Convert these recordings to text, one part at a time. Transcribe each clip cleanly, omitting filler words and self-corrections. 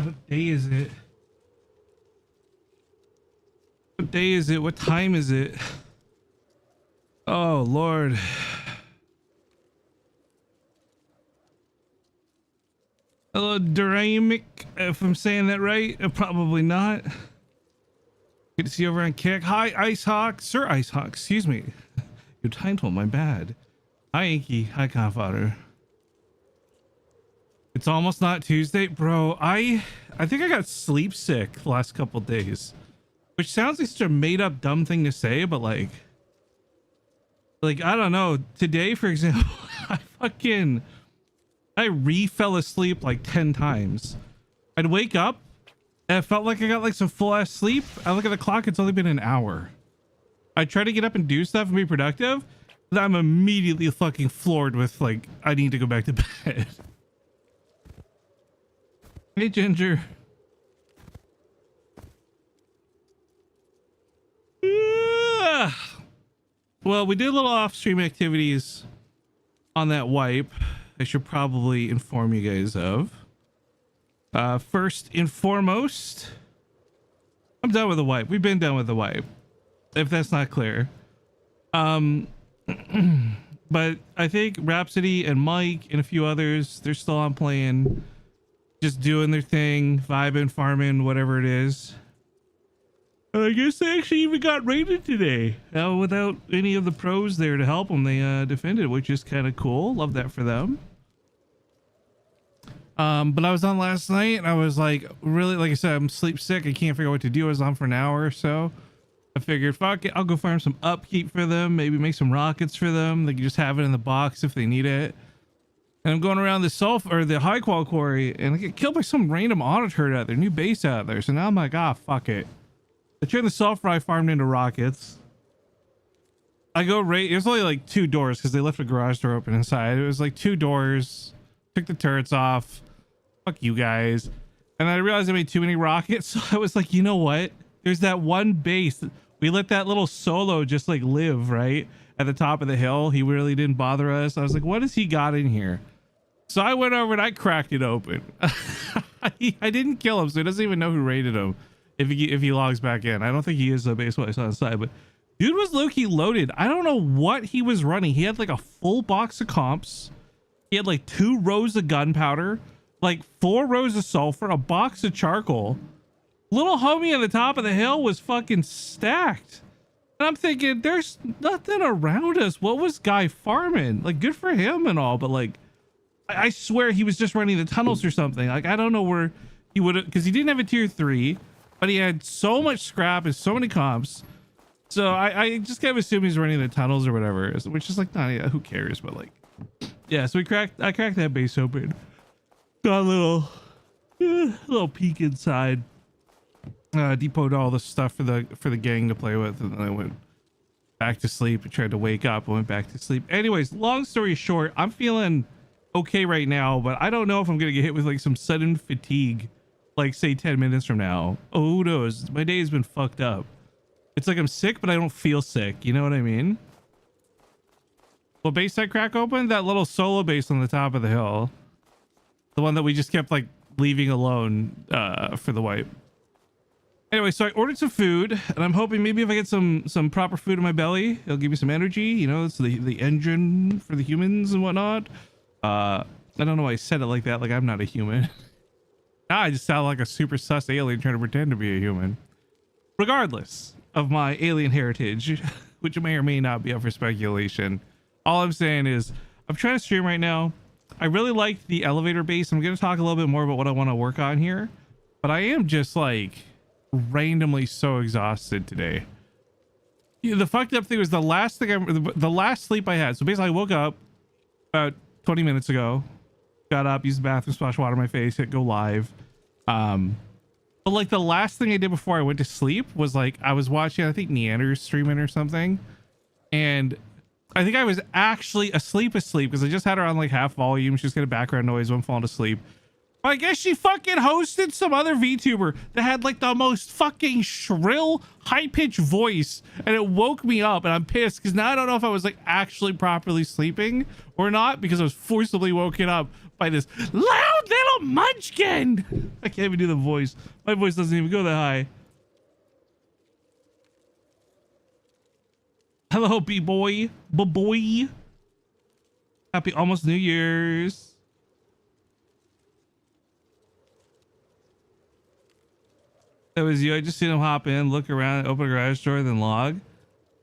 God, what day is it? What day is it? What time is it? Oh, Lord. Hello, Duramic, if I'm saying that right. Probably not. Good to see you over on Kick. Hi, Icehawk. Sir Icehawk, excuse me. Your title, my bad. Hi, Inky. Hi, Confodder. It's almost not Tuesday. Bro, I think I got sleep sick the last couple days. Which sounds like such a made up dumb thing to say, but like I don't know. Today, for example, I fell asleep like 10 times. I'd wake up and it felt like I got like some full ass sleep. I look at the clock, it's only been an hour. I try to get up and do stuff and be productive, but I'm immediately fucking floored with like, I need to go back to bed. Hey, Ginger. Well, we did a little off-stream activities on that wipe. I should probably inform you guys of. First and foremost, I'm done with the wipe. We've been done with the wipe, if that's not clear. But I think Rhapsody and Mike and a few others, they're still on playing, just doing their thing, vibing, farming, whatever it is. I guess they actually even got raided today without any of the pros there to help them. They defended, which is kind of cool. Love that for them. But I was on last night and I was like, really, like I said, I'm sleep sick. I can't figure out what to do. I was on for an hour or so. I figured, fuck it, I'll go farm some upkeep for them. Maybe make some rockets for them. They can just have it in the box if they need it. And I'm going around the the high qual quarry and I get killed by some random auditor out there, new base out there. So now I'm like, ah, fuck it. I turned the sulfur I farmed into rockets. I go right. There's only like 2 doors because they left a garage door open inside. It was like 2 doors. Took the turrets off. Fuck you guys. And I realized I made too many rockets. So I was like, you know what? There's that one base. We let that little solo just like live right at the top of the hill. He really didn't bother us. I was like, what has he got in here? So I went over and I cracked it open. I didn't kill him, so he doesn't even know who raided him. If he logs back in, I don't think he is a base what I saw inside, but dude was low-key loaded. I don't know what he was running. He had like a full box of comps. He had like 2 rows of gunpowder, like 4 rows of sulfur, a box of charcoal. Little homie on the top of the hill was fucking stacked. And I'm thinking, there's nothing around us. What was guy farming? Like, good for him and all, but like, I swear he was just running the tunnels or something. Like, I don't know where he would have, because he didn't have a tier 3. But he had so much scrap and so many comps. So I just kind of assume he's running the tunnels or whatever, which is like, nah, yeah, who cares? But like, yeah, so I cracked that base open. Got a little peek inside. Depoted all the stuff for the gang to play with. And then I went back to sleep and tried to wake up and went back to sleep. Anyways, long story short, I'm feeling okay right now, but I don't know if I'm going to get hit with like some sudden fatigue. Like say 10 minutes from now. Oh, who knows? My day has been fucked up. It's like I'm sick, but I don't feel sick. You know what I mean? Well, base I crack open? That little solo base on the top of the hill. The one that we just kept like leaving alone for the wipe. Anyway, so I ordered some food and I'm hoping maybe if I get some proper food in my belly, it'll give me some energy. You know, it's the engine for the humans and whatnot. I don't know why I said it like that. Like I'm not a human. I just sound like a super sus alien trying to pretend to be a human. Regardless of my alien heritage, which may or may not be up for speculation, all I'm saying is I'm trying to stream right now. I really liked the elevator base. I'm going to talk a little bit more about what I want to work on here, but I am just like randomly so exhausted today. Yeah, the fucked up thing was the last sleep I had. So basically I woke up about 20 minutes ago. Got up, used the bathroom, splashed water on my face, hit go live. But like the last thing I did before I went to sleep was like I was watching, I think Neander's streaming or something, and I think I was actually asleep because I just had her on like half volume. She's getting background noise when I'm falling asleep. I guess she fucking hosted some other VTuber that had like the most fucking shrill, high-pitched voice, and it woke me up, and I'm pissed because now I don't know if I was like actually properly sleeping or not because I was forcibly woken up by this loud little Munchkin. I can't even do the voice. My voice doesn't even go that high. Hello, B-boy. B-boy. Happy almost New Year's. That was you. I just seen him hop in, look around, open a garage door, then log.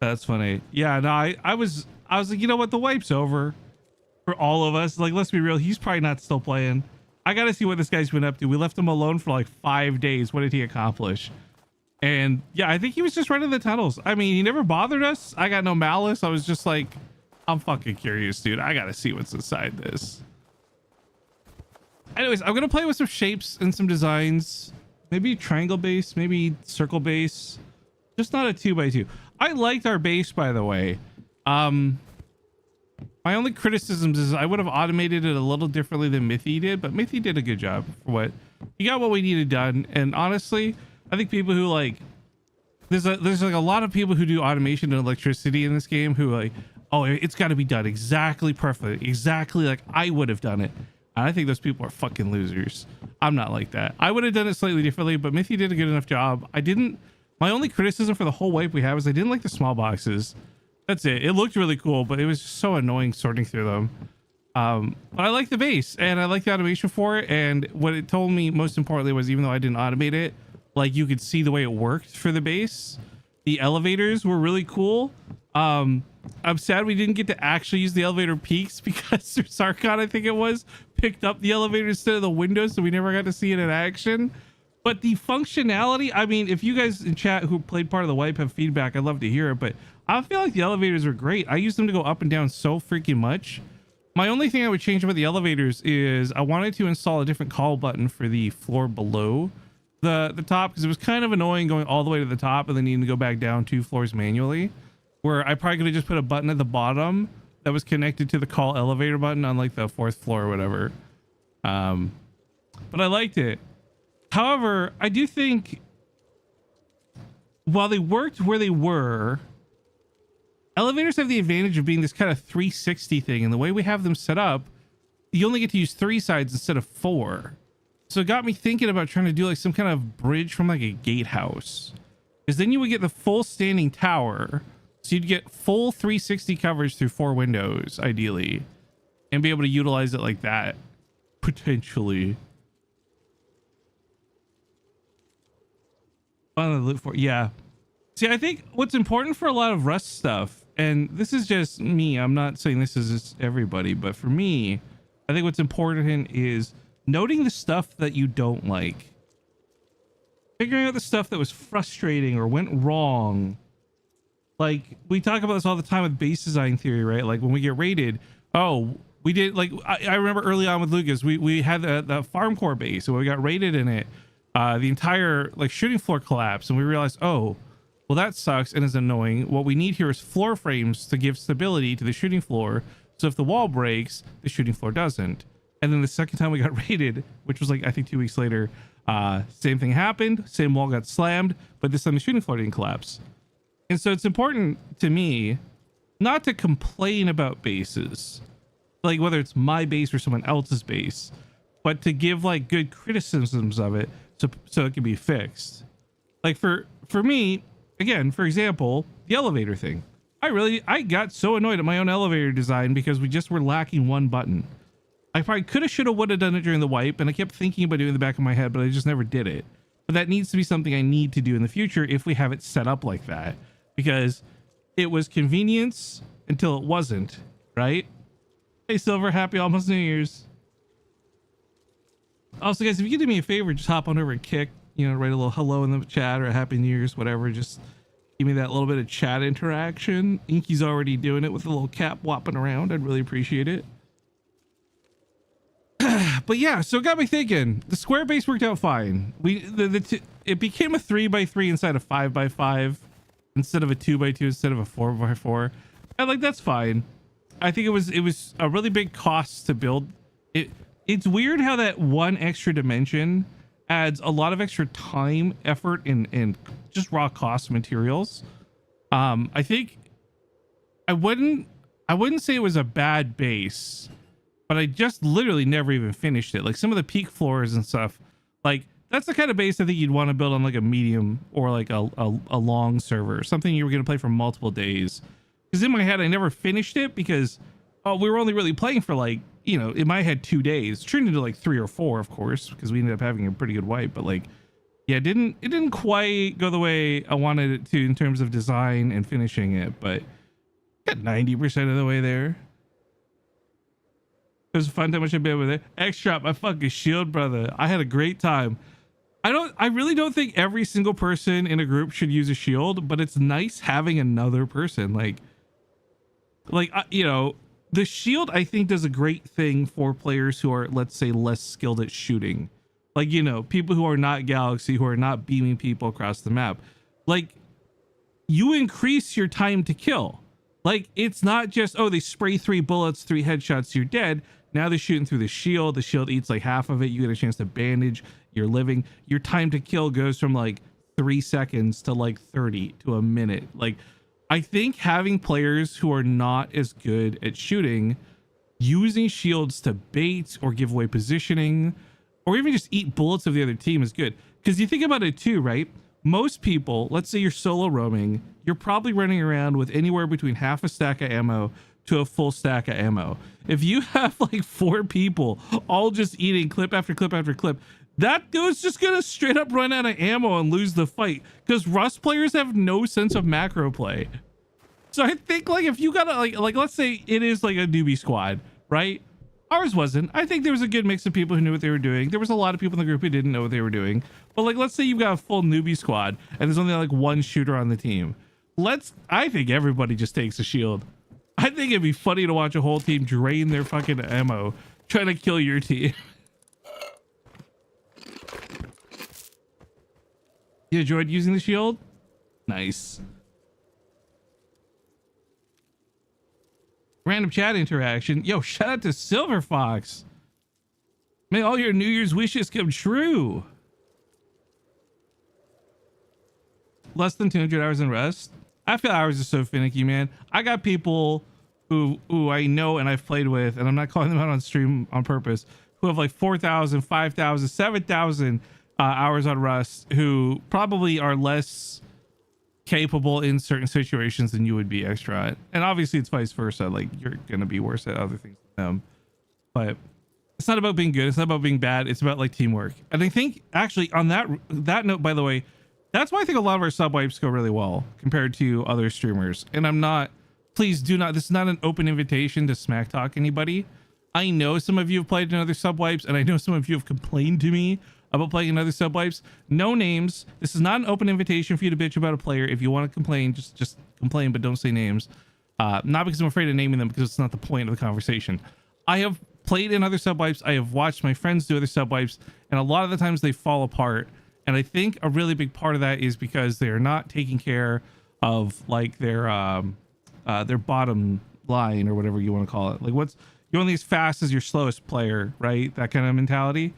That's funny. Yeah, no, I was like, you know what? The wipe's over for all of us. Like, let's be real. He's probably not still playing. I got to see what this guy's been up to. We left him alone for like 5 days. What did he accomplish? And yeah, I think he was just running the tunnels. I mean, he never bothered us. I got no malice. I was just like, I'm fucking curious, dude. I got to see what's inside this. Anyways, I'm going to play with some shapes and some designs. Maybe triangle base, maybe circle base. Just not a 2x2. I liked our base, by the way. My only criticisms is I would have automated it a little differently than Mithy did, but Mithy did a good job for what he got what we needed done. And honestly, I think people who like there's like a lot of people who do automation and electricity in this game who like, oh, it's got to be done exactly perfect, exactly like I would have done it. And I think those people are fucking losers. I'm not like that. I would have done it slightly differently, but Mithy did a good enough job. My only criticism for the whole wipe we have is I didn't like the small boxes. That's it. It looked really cool, but it was just so annoying sorting through them. But I like the base and I like the automation for it. And what it told me most importantly was, even though I didn't automate it, like you could see the way it worked for the base. The elevators were really cool. I'm sad we didn't get to actually use the elevator peaks because Sarkon, I think it was, picked up the elevator instead of the windows, so we never got to see it in action. But the functionality, I mean, if you guys in chat who played part of the wipe have feedback, I'd love to hear it, but I feel like the elevators are great. I use them to go up and down so freaking much. My only thing I would change about the elevators is I wanted to install a different call button for the floor below the top, because it was kind of annoying going all the way to the top and then needing to go back down 2 floors manually, where I probably could have just put a button at the bottom that was connected to the call elevator button on like the 4th floor or whatever. But I liked it. However, I do think while they worked where they were, elevators have the advantage of being this kind of 360 thing, and the way we have them set up, you only get to use 3 sides instead of 4. So it got me thinking about trying to do like some kind of bridge from like a gatehouse, because then you would get the full standing tower. So you'd get full 360 coverage through 4 windows, ideally, and be able to utilize it like that, potentially. Yeah. See, I think what's important for a lot of Rust stuff, and this is just me, I'm not saying this is just everybody, but for me, I think what's important is noting the stuff that you don't like. Figuring out the stuff that was frustrating or went wrong. Like, we talk about this all the time with base design theory, right? Like when we get rated, oh, we did, like, I remember early on with Lucas, we had the farm core base, and we got rated in it. The entire like shooting floor collapsed, and we realized, oh, well, that sucks and is annoying. What we need here is floor frames to give stability to the shooting floor. So if the wall breaks, the shooting floor doesn't. And then the second time we got rated, which was like, I think 2 weeks later, same thing happened. Same wall got slammed, but this time the shooting floor didn't collapse. And so it's important to me not to complain about bases, like whether it's my base or someone else's base, but to give like good criticisms of it so it can be fixed. Like for me, again, for example, the elevator thing. I got so annoyed at my own elevator design because we just were lacking one button. I probably could have, should have, would have done it during the wipe, and I kept thinking about it in the back of my head, but I just never did it. But that needs to be something I need to do in the future if we have it set up like that, because it was convenience until it wasn't, right? Hey, Silver, happy almost New Year's. Also, guys, if you could do me a favor, just hop on over and kick, you know, write a little hello in the chat or a happy New Year's, whatever. Just give me that little bit of chat interaction. Inky's already doing it with a little cap whopping around. I'd really appreciate it. But yeah, so it got me thinking. The square base worked out fine. It became a 3x3 inside a 5x5 instead of a 2x2 instead of a 4x4. And like, that's fine. I think it was a really big cost to build it. It's weird how that one extra dimension adds a lot of extra time, effort, and just raw cost materials. I think I wouldn't say it was a bad base. but I just literally never even finished it. Like some of the peak floors and stuff, like that's the kind of base I think you'd want to build on like a medium or like a long server, something you were going to play for multiple days. Because in my head, I never finished it because we were only really playing for like, you know, in my head 2 days, turned into like 3 or 4, of course, because we ended up having a pretty good wipe. But like, yeah, it didn't quite go the way I wanted it to in terms of design and finishing it, but got 90% of the way there. It was a fun time. Much I've been with it. X-Drop, my fucking shield, brother. I had a great time. I really don't think every single person in a group should use a shield, but it's nice having another person. Like, you know, the shield I think does a great thing for players who are, let's say, less skilled at shooting. Like, you know, people who are not Galaxy, who are not beaming people across the map. Like, you increase your time to kill. Like, it's not just, oh, they spray 3 bullets, 3 headshots, you're dead. Now they're shooting through the shield. The shield eats like half of it. You get a chance to bandage. You're living. Your time to kill goes from like 3 seconds to like 30 to a minute. Like, I think having players who are not as good at shooting, using shields to bait or give away positioning, or even just eat bullets of the other team is good. Because you think about it too, right? Most people, let's say you're solo roaming, you're probably running around with anywhere between half a stack of ammo to a full stack of ammo. If you have like 4 people all just eating clip after clip after clip, that dude's just gonna straight up run out of ammo and lose the fight, because Rust players have no sense of macro play. So I think like if you gotta like let's say it is like a newbie squad, right? Ours wasn't. I think there was a good mix of people who knew what they were doing. There was a lot of people in the group who didn't know what they were doing. But like, let's say you've got a full newbie squad and there's only like 1 shooter on the team. I think everybody just takes a shield. I think it'd be funny to watch a whole team drain their fucking ammo trying to kill your team. You enjoyed using the shield? Nice. Random chat interaction. Yo, shout out to Silver Fox. May all your New Year's wishes come true. Less than 200 hours in Rust. I feel hours are so finicky, man. I got people who I know and I've played with, and I'm not calling them out on stream on purpose, who have like 4,000, 5,000, 7,000 hours on Rust, who probably are less capable in certain situations than you would be extra. And obviously it's vice versa. Like, you're gonna be worse at other things than them. But it's not about being good. It's not about being bad. It's about like teamwork. And I think actually on that note, by the way, that's why I think a lot of our sub wipes go really well compared to other streamers. And I'm not, please do not, this is not an open invitation to smack talk anybody. I know some of you have played in other sub wipes, and I know some of you have complained to me about playing in other sub wipes. No names. This is not an open invitation for you to bitch about a player. If you want to complain, just complain, but don't say names. Not because I'm afraid of naming them, because it's not the point of the conversation. I have played in other sub wipes. I have watched my friends do other sub wipes, and a lot of the times they fall apart. And I think a really big part of that is because they are not taking care of like their bottom line, or whatever you want to call it. Like, you're only as fast as your slowest player, right? That kind of mentality.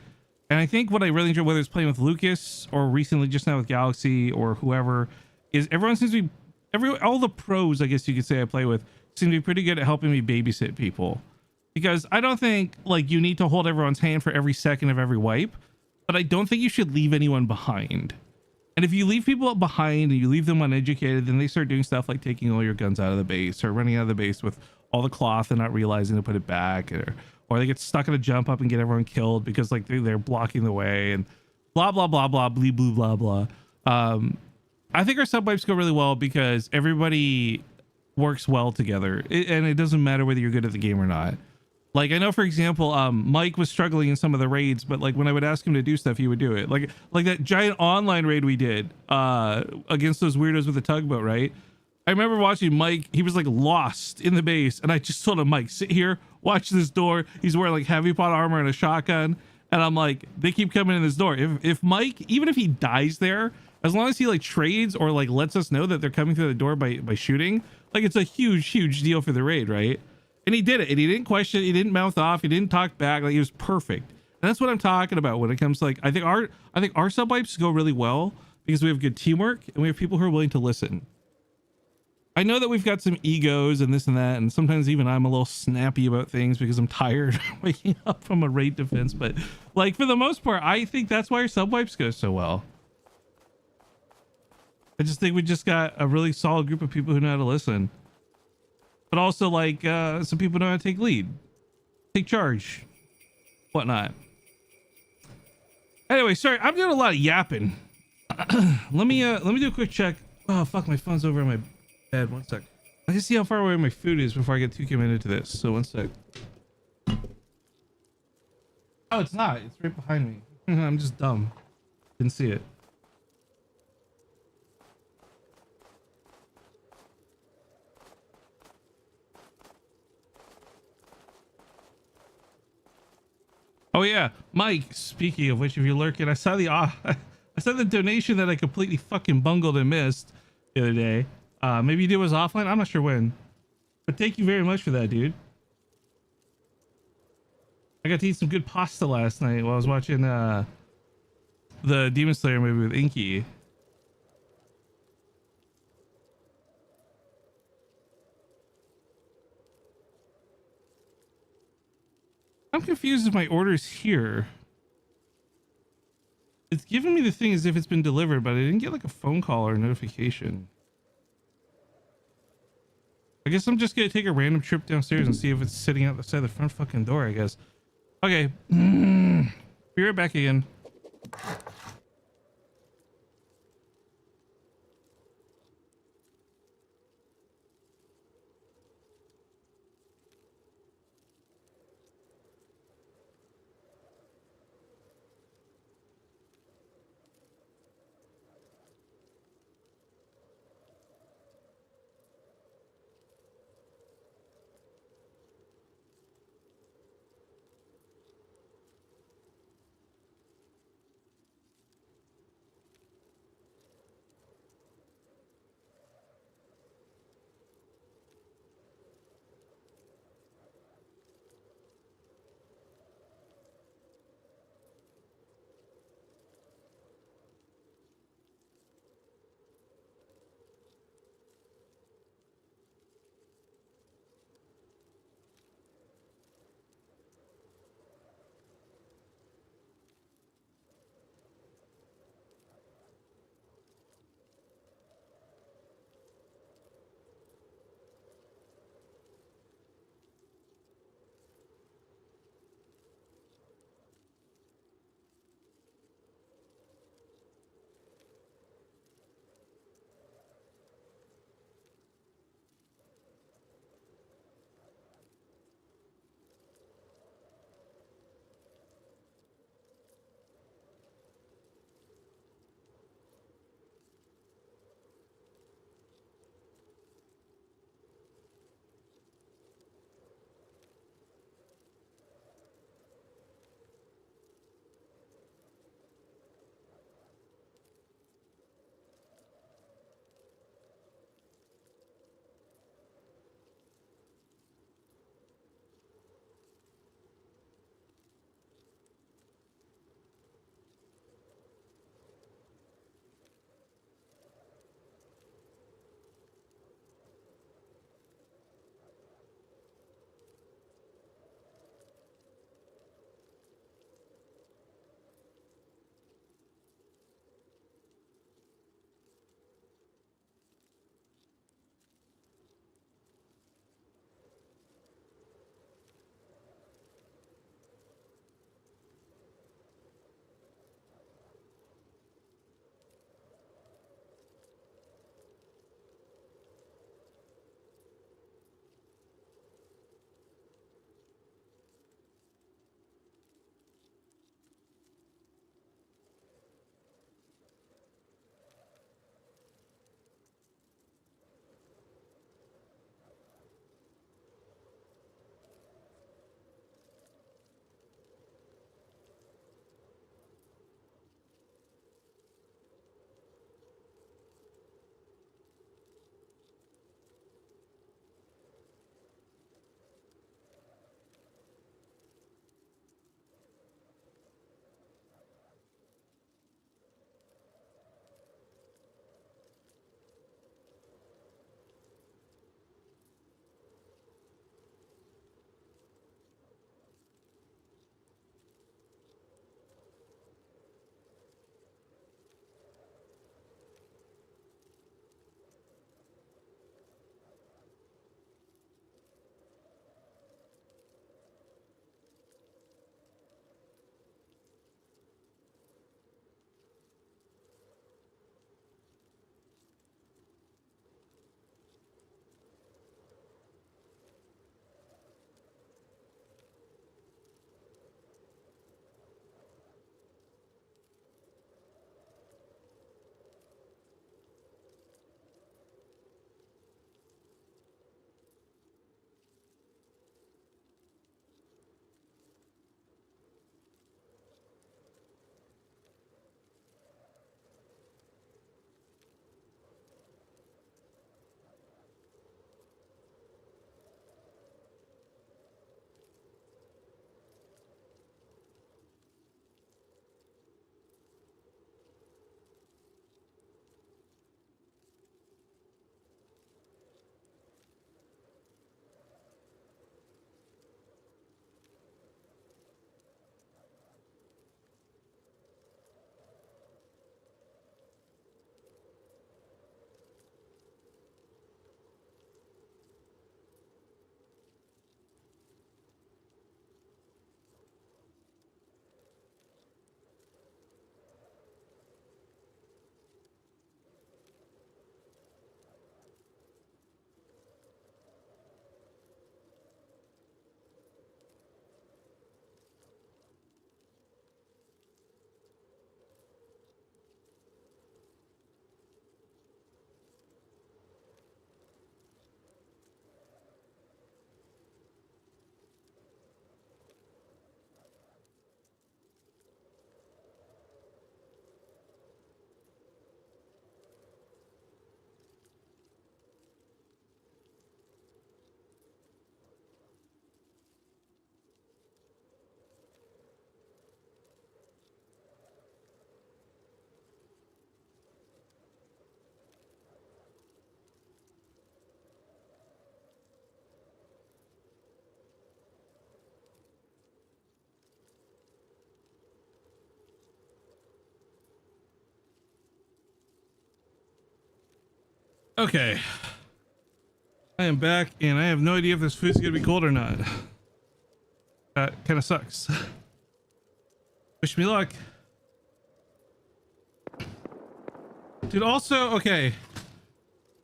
And I think what I really enjoy, whether it's playing with Lucas or recently just now with Galaxy or whoever, is everyone seems to be, all the pros, I guess you could say, I play with seem to be pretty good at helping me babysit people. Because I don't think like you need to hold everyone's hand for every second of every wipe, but I don't think you should leave anyone behind. And if you leave people behind and you leave them uneducated, then they start doing stuff like taking all your guns out of the base, or running out of the base with all the cloth and not realizing to put it back, or they get stuck in a jump up and get everyone killed because like they're blocking the way, and blah blah blah blah blee blue blah blah. I think our sub wipes go really well because everybody works well together, and it doesn't matter whether you're good at the game or not. Like, I know, for example, Mike was struggling in some of the raids, but like when I would ask him to do stuff, he would do it. Like that giant online raid we did against those weirdos with the tugboat, right? I remember watching Mike. He was like lost in the base, and I just told him, Mike, sit here, watch this door. He's wearing like heavy pot armor and a shotgun, and I'm like, they keep coming in this door. If Mike, even if he dies there, as long as he like trades or like lets us know that they're coming through the door by shooting, like it's a huge deal for the raid, right? And he did it, and he didn't question it, he didn't mouth off, he didn't talk back. Like, he was perfect. And that's what I'm talking about when it comes to like, I think our sub wipes go really well because we have good teamwork and we have people who are willing to listen. I know that we've got some egos and this and that, and sometimes even I'm a little snappy about things because I'm tired waking up from a raid defense. But like for the most part, I think that's why our sub wipes go so well. I just think we just got a really solid group of people who know how to listen, but also like some people know how to take lead, take charge, whatnot. Anyway, sorry, I'm doing a lot of yapping. let me do a quick check. Oh fuck, my phone's over on my bed. One sec. I can see how far away my food is before I get too committed to this. So one sec. Oh, it's not. It's right behind me. I'm just dumb. Didn't see it. Oh yeah, Mike. Speaking of which, if you're lurking, I saw the I saw the donation that I completely fucking bungled and missed the other day. Maybe you did was offline. I'm not sure when, but thank you very much for that, dude. I got to eat some good pasta last night while I was watching the Demon Slayer movie with Inky. I'm confused if my order's here. It's giving me the thing as if it's been delivered, but I didn't get like a phone call or a notification. I guess I'm just gonna take a random trip downstairs and see if it's sitting outside the front fucking door, I guess. Okay. Be right back again. Okay. I am back and I have no idea if this food's gonna be cold or not. That kind of sucks. Wish me luck. Dude, also, okay.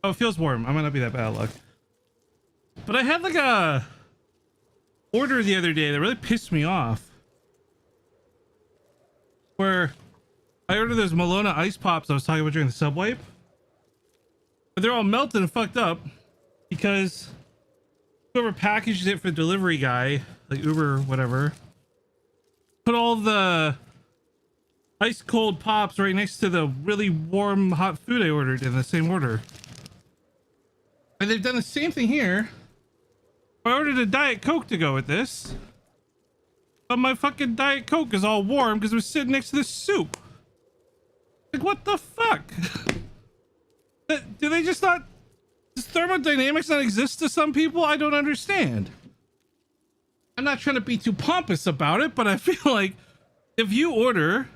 Oh, it feels warm. I might not be that bad luck. But I had like a order the other day that really pissed me off. Where I ordered those Malona ice pops I was talking about during the sub wipe. But they're all melted and fucked up because whoever packages it for the delivery guy, like Uber, whatever, put all the ice cold pops right next to the really warm hot food I ordered in the same order. And they've done the same thing here. I ordered a Diet Coke to go with this, but my fucking Diet Coke is all warm because it was sitting next to this soup. Like, what the fuck? Do they just not... Does thermodynamics not exist to some people? I don't understand. I'm not trying to be too pompous about it, but I feel like if you order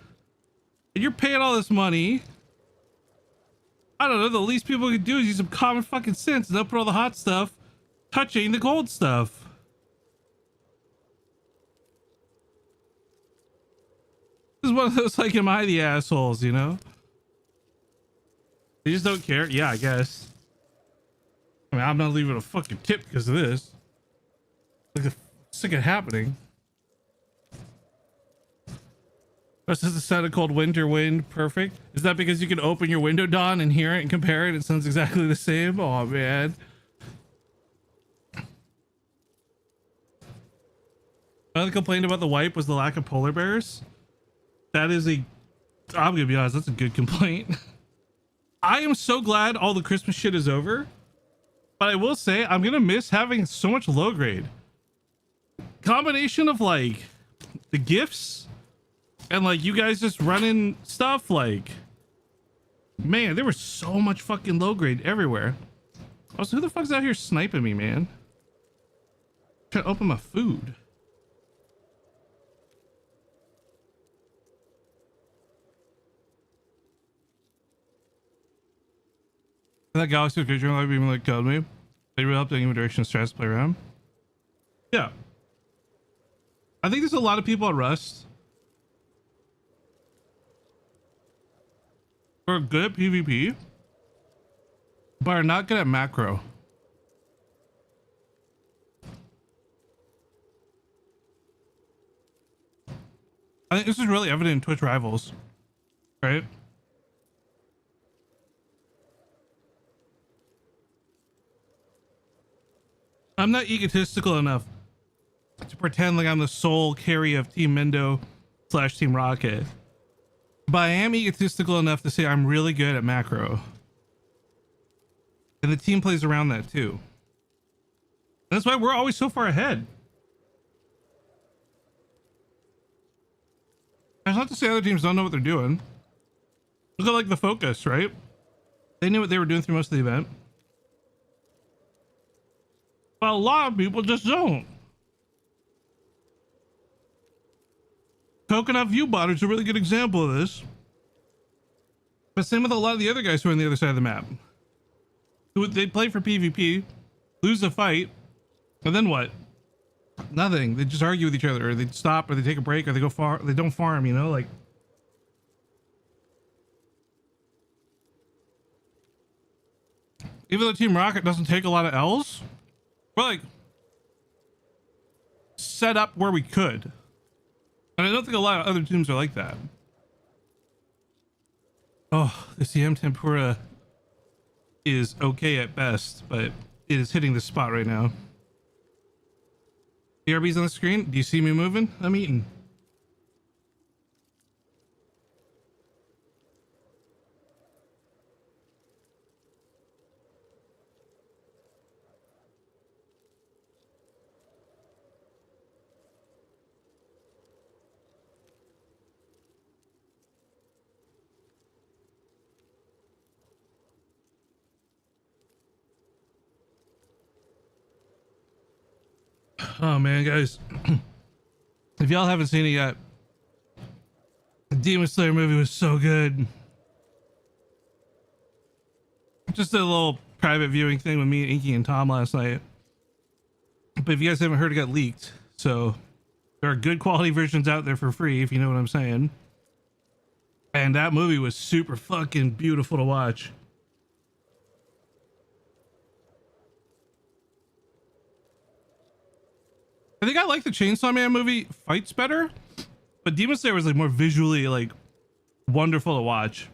and you're paying all this money, I don't know, the least people can do is use some common fucking sense and not put all the hot stuff touching the cold stuff. This is one of those, like, am I the assholes, you know? They just don't care. Yeah, I guess. I mean, I'm not leaving a fucking tip because of this. Like, the sick of happening. Just as the sound of cold winter wind, perfect. Is that because you can open your window, Don, and hear it and compare it? It sounds exactly the same. Oh man. Another complaint about the wipe was the lack of polar bears. That is a, I'm gonna be honest, that's a good complaint. I am so glad all the Christmas shit is over, but I will say I'm gonna miss having so much low grade. Combination of like the gifts and like you guys just running stuff, like, man, there was so much fucking low grade everywhere. Also, who the fuck's out here sniping me, man? Trying to open my food. That Galaxy featuring like even like called me. They really helped give me direction stress to play around. Yeah. I think there's a lot of people at Rust who are good at PvP, but are not good at macro. I think this is really evident in Twitch Rivals, right? I'm not egotistical enough to pretend like I'm the sole carry of Team Mendo / Team Rocket, but I am egotistical enough to say I'm really good at macro, and the team plays around that too. That's why we're always so far ahead. That's not to say other teams don't know what they're doing. Look at like the Focus, right? They knew what they were doing through most of the event. But a lot of people just don't. Coconut Viewbot is a really good example of this. But same with a lot of the other guys who are on the other side of the map. They play for PvP, lose a fight, and then what? Nothing. They just argue with each other, or they stop, or they take a break, or they go far. They don't farm, you know, like. Even though Team Rocket doesn't take a lot of L's, we're like set up where we could, and I don't think a lot of other teams are like that. Oh, this yam tempura is okay at best, but it is hitting the spot right now. BRB's on the screen. Do you see me moving? I'm eating. Oh man, guys, if y'all haven't seen it yet, the Demon Slayer movie was so good. Just a little private viewing thing with me, Inky, and Tom last night. But if you guys haven't heard, it got leaked. So there are good quality versions out there for free, if you know what I'm saying. And that movie was super fucking beautiful to watch. I think I like the Chainsaw Man movie fights better, but Demon Slayer was like more visually like wonderful to watch.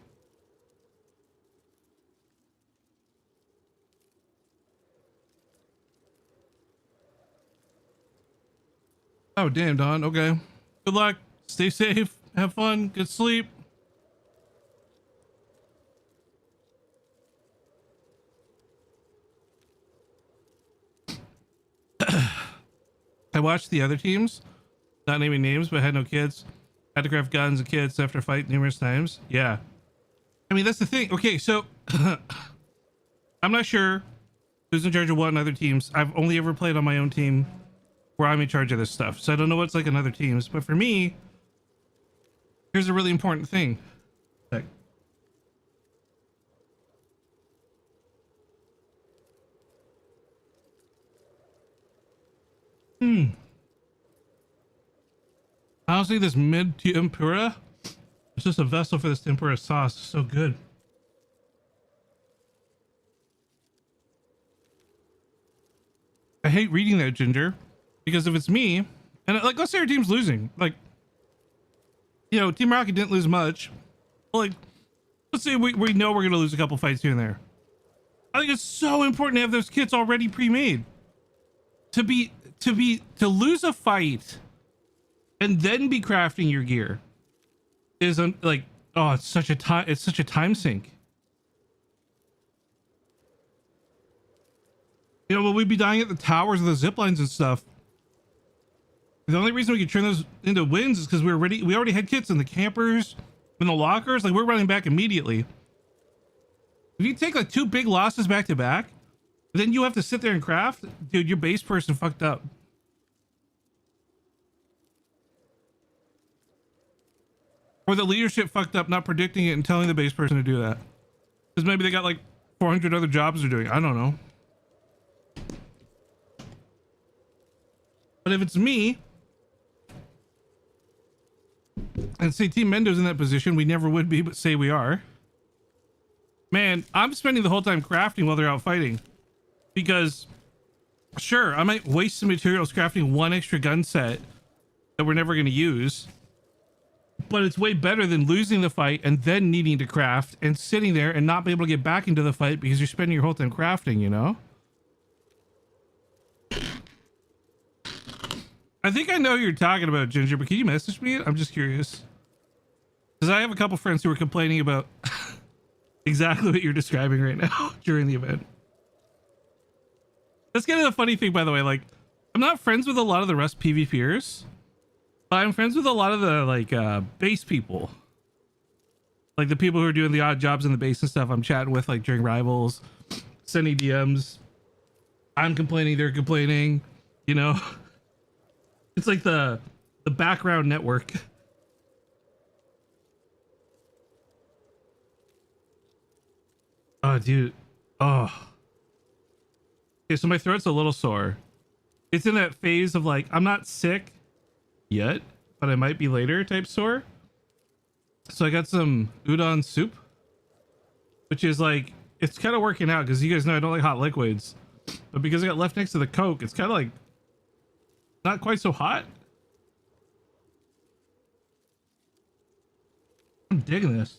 Oh damn, Don. Okay. Good luck. Stay safe. Have fun. Good sleep. I watched the other teams, not naming names, but had no kids. Had to craft guns and kits after fight numerous times. Yeah. I mean, that's the thing. Okay, so I'm not sure who's in charge of what in other teams. I've only ever played on my own team where I'm in charge of this stuff. So I don't know what's like in other teams. But for me, here's a really important thing. Honestly, this mid tempura, it's just a vessel for this tempura sauce. It's so good. I hate reading that, Ginger, because if it's me, and like, let's say our team's losing, like, you know, Team Rocket didn't lose much. Like, let's say we know we're gonna lose a couple fights here and there. I think it's so important to have those kits already pre-made. To lose a fight and then be crafting your gear is like, oh, it's such a time sink. You know, when we'd be dying at the towers and the zip lines and stuff, the only reason we could turn those into wins is because we already had kits in the campers, in the lockers. Like, we're running back immediately. If you take like 2 big losses back to back, then you have to sit there and craft, dude, your base person fucked up. Or the leadership fucked up not predicting it and telling the base person to do that. Because maybe they got like 400 other jobs they're doing. I don't know. But if it's me, and say Team Mendo's in that position, we never would be, but say we are. Man, I'm spending the whole time crafting while they're out fighting. Because, sure, I might waste some materials crafting 1 extra gun set that we're never going to use. But it's way better than losing the fight and then needing to craft and sitting there and not be able to get back into the fight because you're spending your whole time crafting, you know? I think I know who you're talking about, Ginger, but can you message me? I'm just curious. Because I have a couple friends who are complaining about exactly what you're describing right now during the event. That's kind of the funny thing, by the way. Like, I'm not friends with a lot of the Rust PvPers, but I'm friends with a lot of the, like, base people. Like, the people who are doing the odd jobs in the base and stuff I'm chatting with, like, during Rivals, sending DMs. I'm complaining, they're complaining, you know? It's like the background network. Oh, dude. Oh. Okay, so my throat's a little sore. It's in that phase of like, I'm not sick yet, but I might be later type sore. So I got some udon soup, which is like, it's kind of working out because you guys know I don't like hot liquids. But because I got left next to the Coke, it's kind of like not quite so hot. I'm digging this.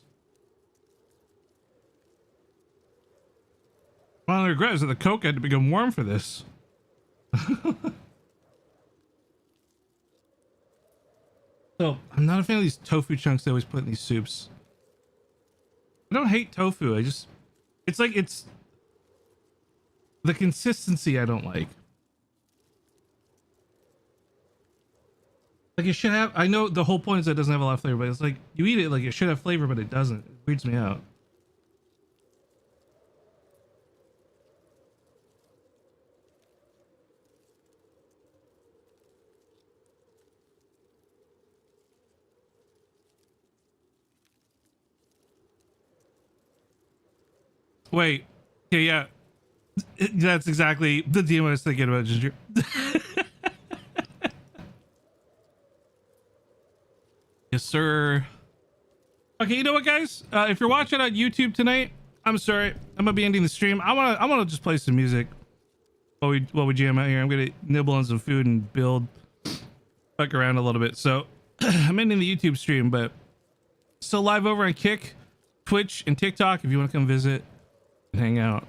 My only regret is that the Coke had to become warm for this. So I'm not a fan of these tofu chunks they always put in these soups. I don't hate tofu. It's like, it's the consistency I don't like. Like, it should have, I know the whole point is that it doesn't have a lot of flavor, but it's like, you eat it like it should have flavor, but it doesn't. It weirds me out. Wait. Okay, yeah. That's exactly the DM I was thinking about, Ginger. Yes, sir. Okay, you know what, guys? If you're watching on YouTube tonight, I'm sorry. I'm gonna be ending the stream. I wanna just play some music while we jam out here. I'm gonna nibble on some food and fuck around a little bit. So I'm ending the YouTube stream, but still live over on Kick, Twitch, and TikTok if you want to come visit and hang out.